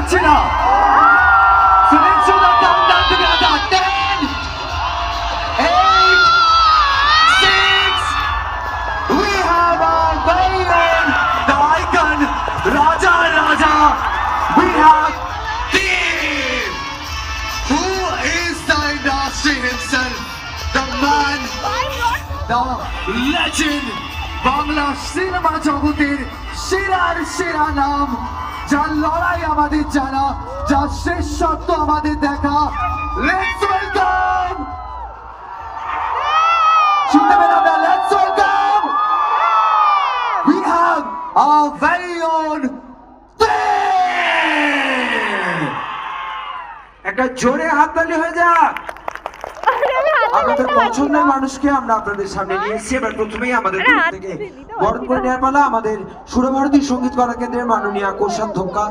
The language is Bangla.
পাচ্ছি না। So let's do the countdown together. 10, 8, 6. We have our very own, the icon, Raja Raja. We have Dev, who is the industry himself, the man, the legend, Bangla cinema জগতের সেরার সেরা নাম, যার লড়াই আমাদের জানা, যার শ্রেষ্ঠত্ব আমাদের দেখা। Let's welcome, শুনতে পেলাম না, let's welcome, we have our very own Dev. একটা জোরে হাততালি হয়ে যাক। আপনাদের পছন্দের মানুষকে আমরা আপনাদের সামনে নিয়ে এসেছি। এবার প্রথমেই আমাদের গ্রুপ থেকে বরণ করে নেওয়ার পালা আমাদের সুরভারতী সঙ্গীত কলা কেন্দ্রের মাননীয় কোষাধ্যক্ষা